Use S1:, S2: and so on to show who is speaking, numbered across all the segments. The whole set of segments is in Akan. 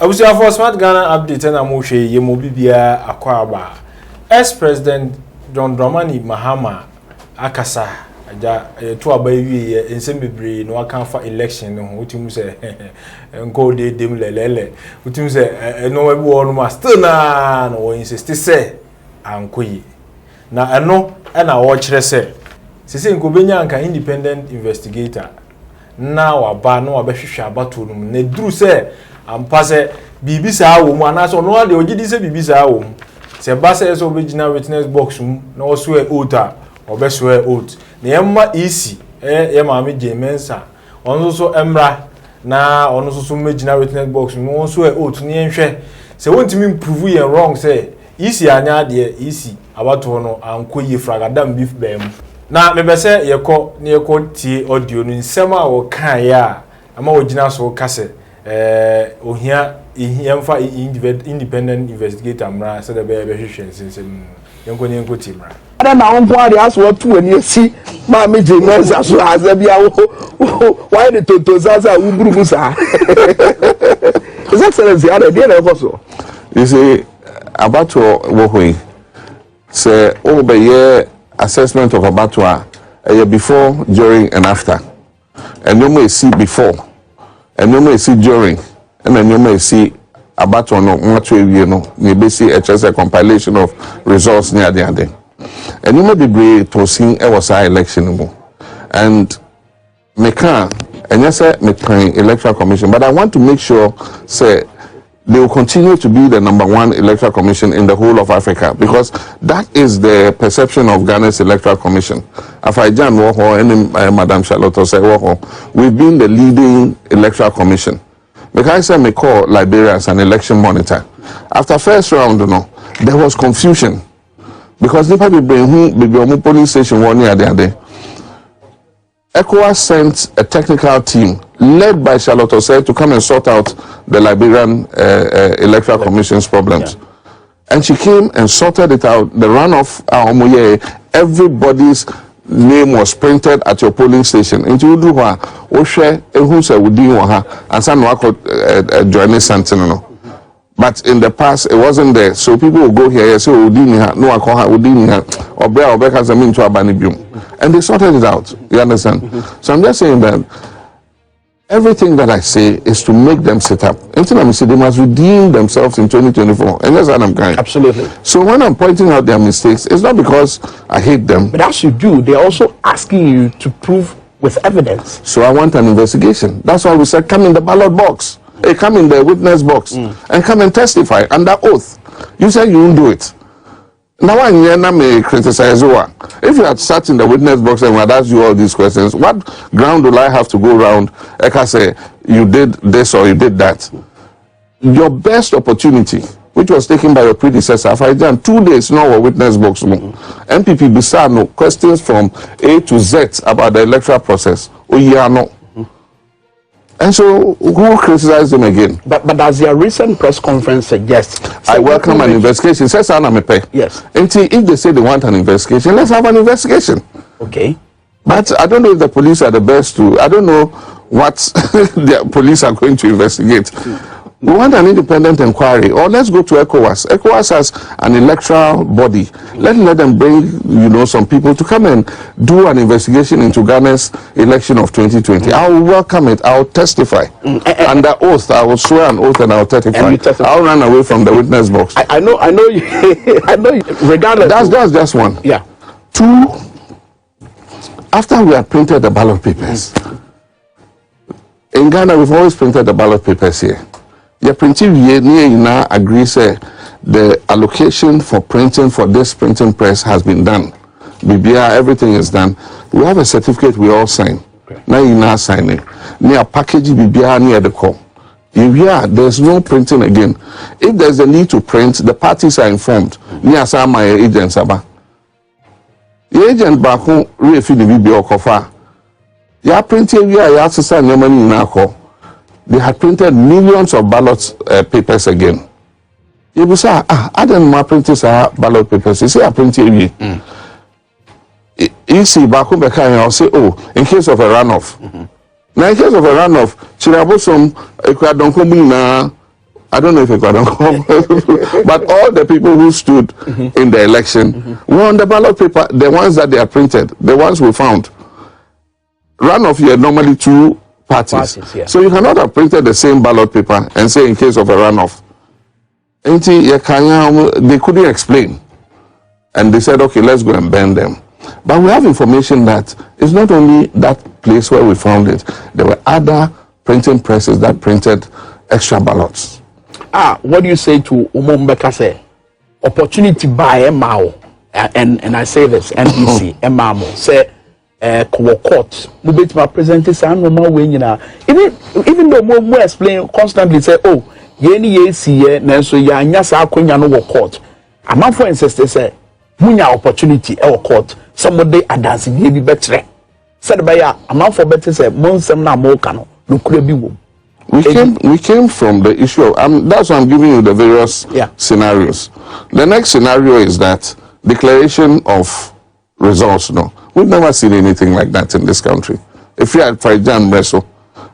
S1: Abusia for Smart Ghana update na mo hwe ye mo bibia akwaba. Ex-President John Dramani Mahama akasa aja to abayi ye ensem bebre no aka fa election no otimu se nko de dem lelele otimu se no we wo no ma still na no insist se ankoyi na eno na wo kire se sese nko benya anka independent investigator na waba no wabehwehwe abato no na duru se ampase bibi saa wo mu anaso no ade ogidi se bibi saa wo mu se ba se so obegina witness box mu na wo so e ota obeso e ot na yemma isi ye maame Jemensa onzo so emra na ono so megina witness box mu won so e ot ne yenhwe se wontimi improve ye wrong se isi anya ade isi abato no ankoyi fragadam beef bem na mebese yeko ne yeko tie audio no nsema a wo kan ya ama wogina so kase ohia yemfa independent investigator mra so the be hwehwe nsensem yenko timra
S2: ada na won kwa dia so tu ani esi ma me Jemensa so azabia why the totozaza uburu sa His Excellency ada dia na so
S3: you see about wo say over assessment of abattoir before, during and after, and you may see before and you may see during and then you may see abattoir no much you know you see a compilation of results near the end. And you may be great to see it was our election and me can and yes me playing electoral commission, but I want to make sure say they will continue to be the #1 electoral commission in the whole of Africa, because that is the perception of Ghana's electoral commission. Afaijan Woho and Madam Charlotte say Woho, we've been the leading electoral commission. Because I said me call Liberia as an election monitor. After first round, there was confusion because the police station one near there. ECOWAS sent a technical team led by Charlotte Osei to come and sort out the Liberian Electoral Commission's problems. And she came and sorted it out. The runoff, everybody's name was printed at your polling station. And you do what? Oshe, Ehunse, Udin, and San Wako joining Santino. But in the past, it wasn't there. So people will go here and say, Udini, no, Udini, or Beka Zamin to Abanibium. And they sorted it out. You understand? So I'm just saying that everything that I say is to make them sit up. Until I say they must redeem themselves in 2024. And that's what I'm kind.
S2: Absolutely.
S3: So when I'm pointing out their mistakes, it's not because I hate them.
S2: But as you do, they're also asking you to prove with evidence.
S3: So I want an investigation. That's why we said, come in the ballot box. Hey, come in the witness box and come and testify under oath. You said you won't do it. Now I may criticize you. If you had sat in the witness box and would ask you all these questions, what ground will I have to go around? Like I say, you did this or you did that. Your best opportunity, which was taken by your predecessor, if I done 2 days now a witness box, MPP Bissano questions from A to Z about the electoral process. Oh yeah, no. And so, who criticized them again?
S2: But as your recent press conference suggests,
S3: I welcome an investigation. Says Anamepe.
S2: Yes.
S3: And if they say they want an investigation, let's have an investigation.
S2: Okay.
S3: But I don't know if the police are the best to. I don't know what the police are going to investigate. We want an independent inquiry, or let's go to ECOWAS. ECOWAS has an electoral body. Let them bring, some people to come and do an investigation into Ghana's election of 2020. I will welcome it. I will testify under oath. I will swear an oath and I will testify. I'll run away from the witness box.
S2: I know you. I know you. Regardless,
S3: that's just one.
S2: Yeah.
S3: 2. After we had printed the ballot papers, in Ghana we've always printed the ballot papers here. The printing now agrees the allocation for printing for this printing press has been done. BBR, everything is done. We have a certificate we all sign. Now you now sign it. Near package BBR near the call. There's no printing again. If there's a need to print, the parties are informed. Near some my agents about. The agent back home refi the BBR kofa. Ya printing we are to sign your money in our call. They had printed millions of ballot papers again. You will say, I didn't print this ballot papers. You say, I printed it. You see, back home, I'll say, in case of a runoff. Now, in case of a runoff, Chirabosom, Ekwadonkomina, I don't know if it can come, but all the people who stood in the election were on the ballot paper, the ones that they are printed, the ones we found. Runoff here normally 2 parties. Yeah. So you cannot have printed the same ballot paper and say in case of a runoff. They couldn't explain. And they said, okay, let's go and burn them. But we have information that it's not only that place where we found it. There were other printing presses that printed extra ballots.
S2: What do you say to Umombeka say? Opportunity by MAO, and I say this, NDC, MAO, say, court, mubit my present is no more way, even though more explain constantly say, oh, ye see, Nanso ya nyasa kunya no court. A man for instance say, munya opportunity or court, somebody a dancing ye be better. Said by a man for better say, Monsem na mo cano, no could be womb.
S3: We came from the issue of, that's why I'm giving you the various scenarios. The next scenario is that declaration of results. No, we've never seen anything like that in this country. If you had Faijan Breso,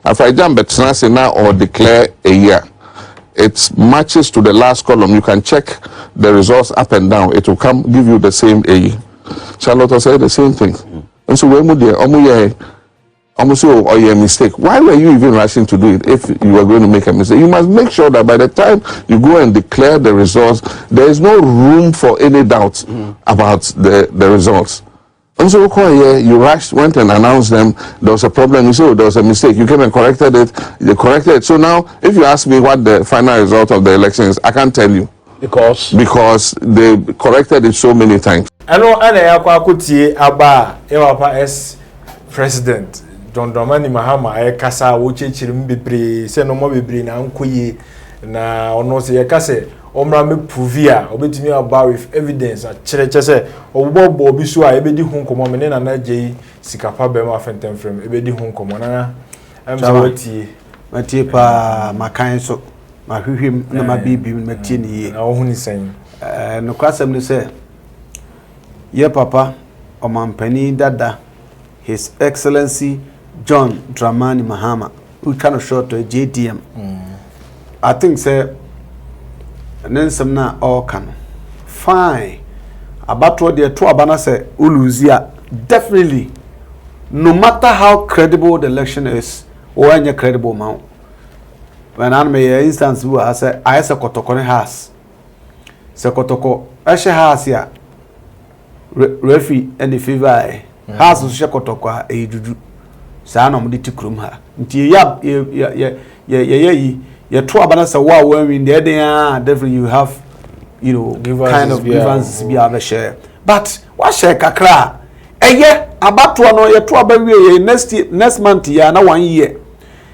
S3: Faijan Betnasi now or declare a year, it matches to the last column. You can check the results up and down. It will come give you the same AE. Charlotte will say the same thing. And so when we almost or your mistake. Why were you even rushing to do it if you were going to make a mistake? You must make sure that by the time you go and declare the results, there is no room for any doubt about the results. And so you rushed, went and announced them. There was a problem. You said there was a mistake. You came and corrected it. They corrected it. So now, if you ask me what the final result of the election is, I can't tell you. Because they corrected it so many times.
S1: I know Aba S President John Dramani Mahama kasa wochechiri mbebre se no mo bebre na nkoye na ono se yakase omra me pruvia obetimi aba with evidence a chereche se obobo obi so a ebedi hu nkomo me na na jei sikapa be ma fentem frem ebedi hu nkomo na am so
S4: matie pa makan so mahwehwem na mabibi matie ni ye
S1: na wo huni sen
S4: no kwasem ni se ye papa omampani dada His Excellency John Dramani Mahama, who kind of short to JDM. I think, sir, and then some na all can. Fine. About what the two abana say, Uluzia, definitely, no matter how credible the election is, or any credible amount. When I may instance, who I say, I say Kotoko has. Sekotoko, Asha has here. Refi and the fever. Has to shake Kotoko, a juju. Sana muditi krum ha nti ya two abanasa wa when there definitely you have kind of grievances be able share but what share kakra about no ya two abawie next month ya na 1 year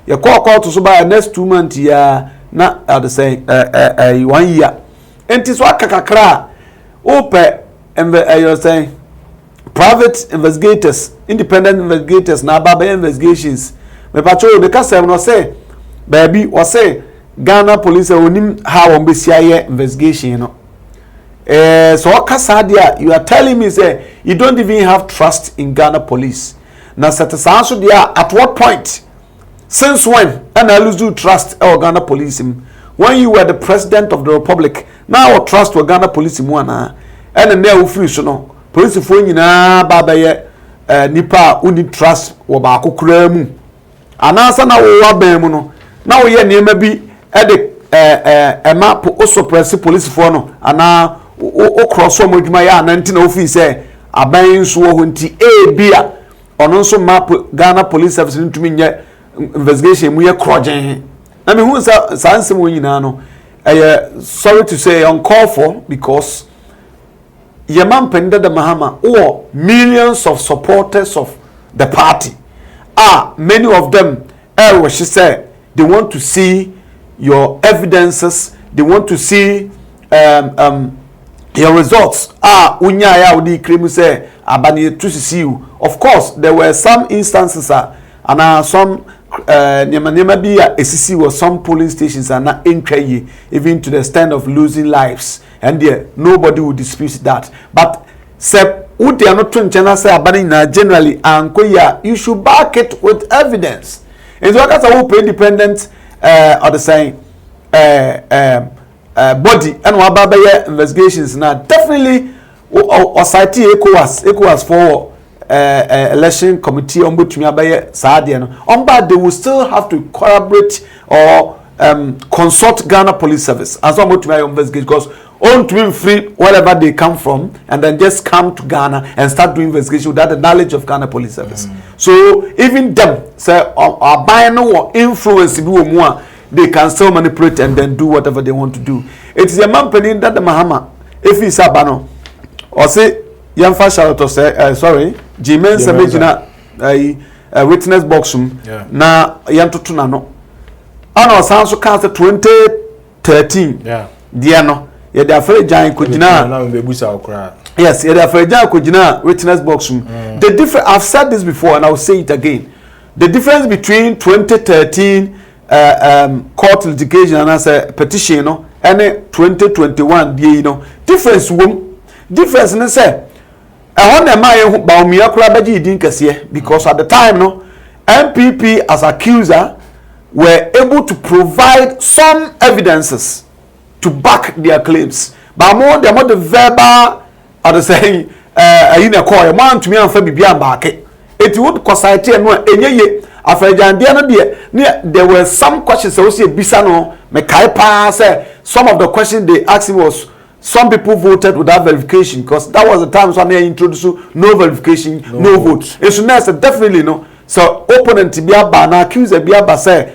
S4: ya call to so by next 2 months ya na the say 1 year enti so kakra ope and you saying private investigators, independent investigators, na baba investigations. Me patrol the case no say, baby, or say Ghana police onim how on BCI investigation, so kasadia, you are telling me say you don't even have trust in Ghana police. Now set answer there at what point? Since when? And I lose trust in Ghana police when you were the president of the republic. Now trust for Ghana police and then there free so no. Police for nyina baba ye nipa uni trust wo ba akokura mu anasa na wo aban mu no na wo ye niema bi e de map o suppress police for no ana o cross o modwuma ya na nti na ofi say aban so ho nti bia ono nso map Ghana police service ntumi nye investigation mu ye krogen na me hu sa nsem wo nyina no sorry to say uncalled for because Yaman Pendada Mahama or millions of supporters of the party. Many of them, what she said, they want to see your evidences, they want to see your results. Unyaya udi krimu say abani to see you. Of course, there were some instances and some Nyama SCC was some polling stations are not entry even to the extent of losing lives. And there, nobody would dispute that. But say, they are not trying to say about generally, and you should back it with evidence. And so, that's a independent, or the saying, body and wababa investigations now definitely or cite ECOWAS for election committee on between abaye saadian on bad they will still have to corroborate or consult Ghana Police Service as one to investigate because on to be free wherever they come from and then just come to Ghana and start doing investigation without the knowledge of Ghana Police Service. So even them say are buying or influence they can still manipulate and then do whatever they want to do. It is a man penny that the Mahama if he's a bano or say Yamfa Charlotte say sorry Jimen Sabina witness box na Yantutuna no. And our sounds cast 2013 dear no ye dey afraid giant kujina na be busa okra yes ye dey afraid giant kujina witness box the difference I've said this before and I'll say it again the difference between 2013 court litigation and as a petition no and 2021 you know difference ne say want na my ba omi akura baji din kese because at the time no MPP as accuser were able to provide some evidences to back their claims. But more the verbal or the saying in a call, a man to me and Fabi back. It would cosite and one enye afrajandiana there were some questions also Bisano, Mekaipa say some of the questions they asked him was some people voted without verification because that was the time when they introduced no verification, no vote. It's nice definitely no. So opponent biaba na accuse biaba say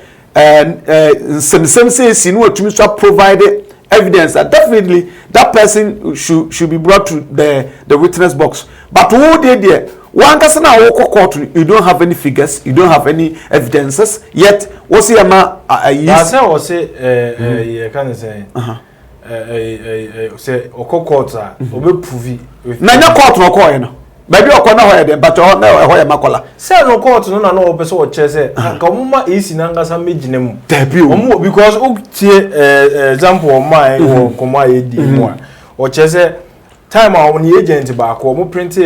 S4: some says you know to provided evidence that definitely that person should be brought to the witness box. But who did there? One person now walk court, you don't have any figures, you don't have any evidences. Yet, what's the amount?
S1: Yes, I will say, can say, say, Oko court, obe prove.
S4: Nanya court no coin. Baby okona hoye dem but o na hoye makola
S1: say no court no na no obe so che say nka muma isi na ngasa mejine mu
S4: debut
S1: omo because o tie example o mai wo koma edi mu a o che say time a won agent ba ko mo print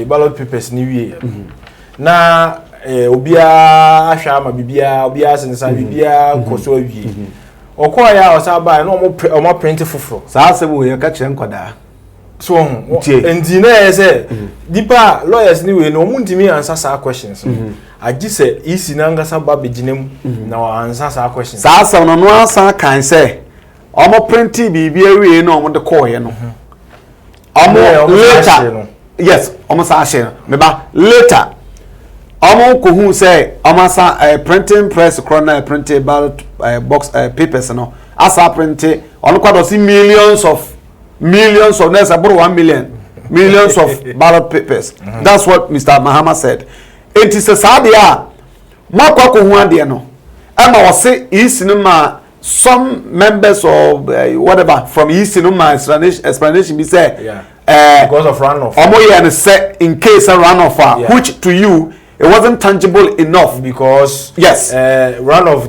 S1: ballot papers ni wie na obia ahwa ma bibia obia sensa bibia koso wie okoya o sa ba na omo print foforo
S4: sa asem wo ye ka kire nkoda
S1: so and na say dipa lawyers ni we no muntimi answer sa questions agi say isi na ngasa ba beginem na answer sa questions
S4: sa asa no no asa kan say omo print bibia we no omo de call ye no omo later yes omo sa share me ba later omo ko hu say omo sa printing press corona printed ballot box papers no asa print on kwado see millions of that's about 1 million millions of ballot papers. That's what Mr. Mahama said. It is a sadia mwakwa ko hu ade no ama wo say isinuma some members of whatever from isinuma explanation be say
S1: because of runoff
S4: omo ye and say in case a runoff which to you it wasn't tangible enough
S1: because
S4: yes
S1: runoff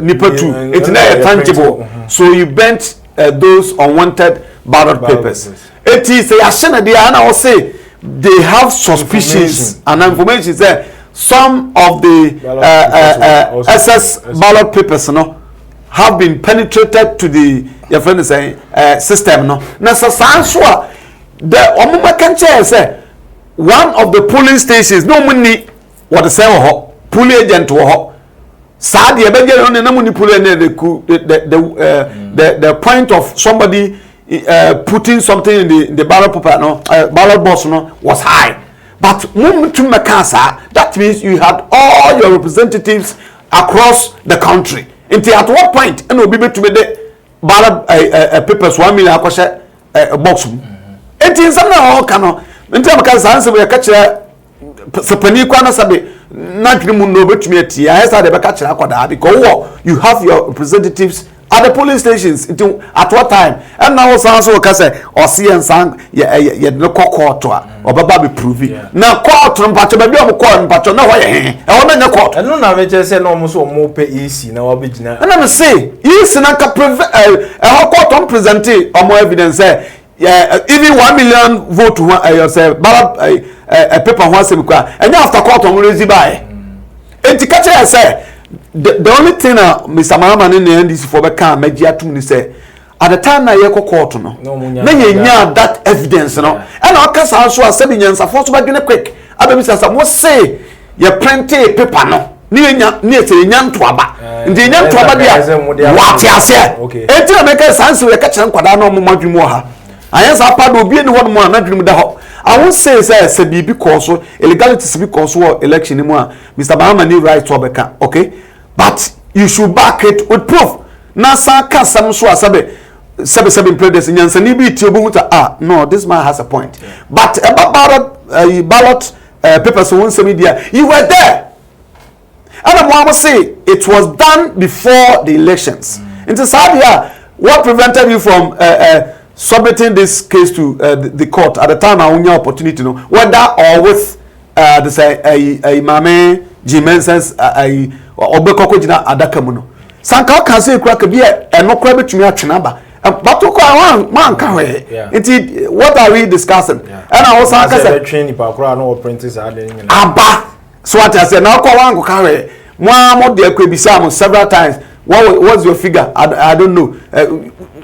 S4: nipa too it's not tangible so you bent those unwanted ballot papers it is a yashena they and I will say they have suspicions and information say some of the SS ballot papers no have been penetrated to the your friend is saying system no na so the omuma can say one of the polling stations no money what the say ho polling agent ho sad ye be no na money polling the point of somebody putting something in the ballot paper no ballot box no was high but that means you had all your representatives across the country until at what point and obi be to be the ballot papers 1 million akoshe box it is something all cano until because answer we catch sepani kwa na sabe na drimu no betumi atia I said they catch akoda because you have your representatives at the polling stations until at what time and now also ka say or see and sang ye no court to obaba be prove na court no pacho ba bi o court pacho na ho ye e ho na court
S1: and no na me say no mo so mo pe EC na wa begina
S4: and I say EC na ka court on present omo evidence even 1 million vote yourself ballot paper one sem kwa and after court on raise by enti catch say the only thing Mr. Mahama and the NDC for Beka Media to me say at the time na ye court no na ye nya that evidence no and our case also as 7 years for to begin quick abem say say ye print paper no ni nya say nya ntoaba ndi nya ntoaba dia what ase enti na make sense we ka kire nkwada na omomadwum ha ayensa pado obi ni won mo anadwum da ho I won't say because illegalities because election anymore. Mr. Mahama need right to Obeka, okay? But you should back it with proof. Na saka some so asabe seven players in Yansani be to no, this man has a point. Yeah. But about ballot papers won't say media, you were there. And I must say it was done before the elections. Into Sadia, what prevented you from submitting this case to the court at the time I only opportunity to know whether or with the say a mame Jimensens a obekoko jina adakamuno sanka can say crack be and no crab to me atwenaba but to one man ka we indeed what are we discussing and I also say
S1: train the pakura no apprentice
S4: aba so what I say now ko wan ka we mo de akwebisa am several times what's your figure I don't know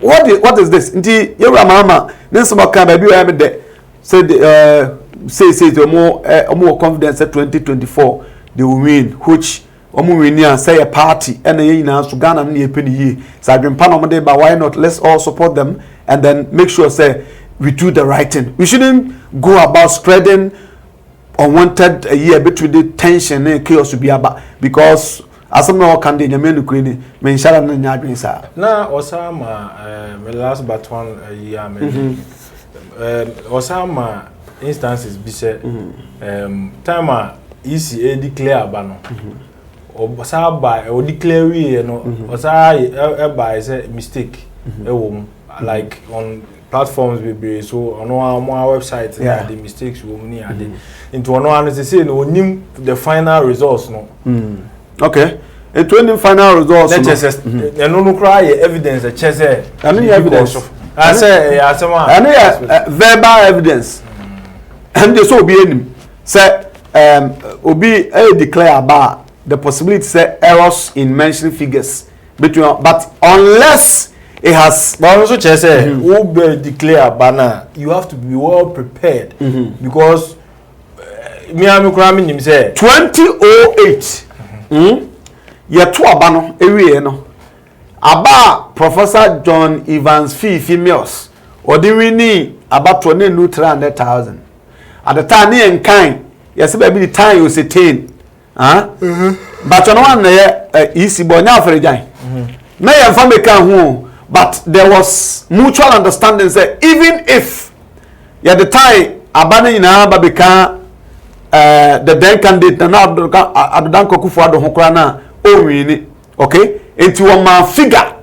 S4: what is this nti yewra mama nso maka ba bi o am de say the more confidence at 2024 they will win which win say a party and na so Ghana na epeni yi so adwempa no de ba why not let's all support them and then make sure say we do the right thing. We shouldn't go about spreading unwanted between the tension and chaos to be about because asama o kan de nyame nukuri ni me nshara na nya adwen sa
S1: na osama me last but one year me osama instances bi say time ECA declare ba no osaba o declare we no osa e by say mistake e wo like on platforms be so on our website the mistakes wo ni ade into ono an say no onim the final results no
S4: okay. A 20 final results.
S1: No cry evidence a chese.
S4: I mean evidence.
S1: I say verbal evidence. And they so be him. Say obi declare about the possibility say errors in mentioning figures between but unless it has but also chese who be declare banner you have to be well prepared because me am cry me nim say
S4: 2008 yeto aba no ewie no aba Professor John Evans Mills odi wini aba to na nu 300,000 at the time ne enkan yes be the time you say 10 but no one na easy boy nya afrejan na ye fa make ho but there was mutual understanding say even if ya the time aba na nyina aba beka the then candidate na Adodan Kufuor ho kra na o wini okay into one man figure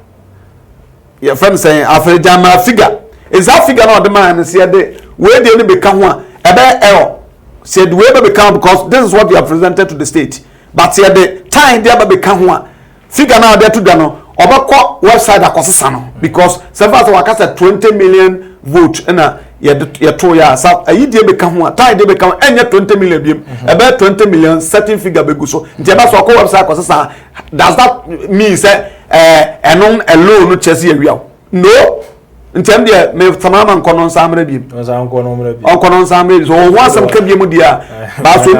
S4: your friend saying after jama figure is that figure not the man say the way they only become one error said we become because this is what you have presented to the state but say the time they become one figure now there to dano obako website akosesa no because several wakasa 20 million vote na ye to ya sa ayi die become one time they become enye 20 million biem about 20 million certain figure be go so nti ba so ko website akosesa does that mean say enon alone no chese awia no ntem de me tamama nkono nsamre biem nkono nsamre so wo asem ka biem dia ba so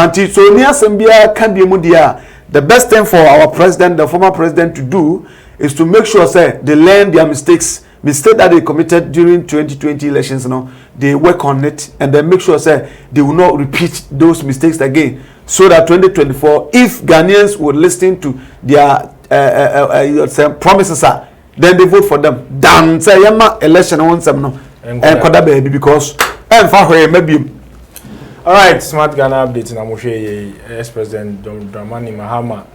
S4: nti so ni asem bia ka biem dia the best thing for our president the former president to do is to make sure say they learn their mistakes that they committed during 2020 elections they work on it and then make sure say they will not repeat those mistakes again so that 2024 if Ghanaians would listen to their promises then they vote for them dan say yama election on some no and koda baby because em fa hwe maybe.
S1: All right, Smart Ghana update na mo hwe ex-president Dramani Mahama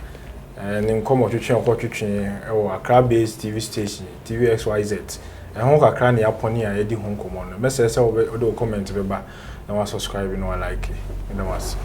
S1: nin komo twetwe twetwe e Accra based TV station TVXYZ ho kakra ne yaponi a yedi ho komo no message say we do comment be ba na wa subscribe no like and was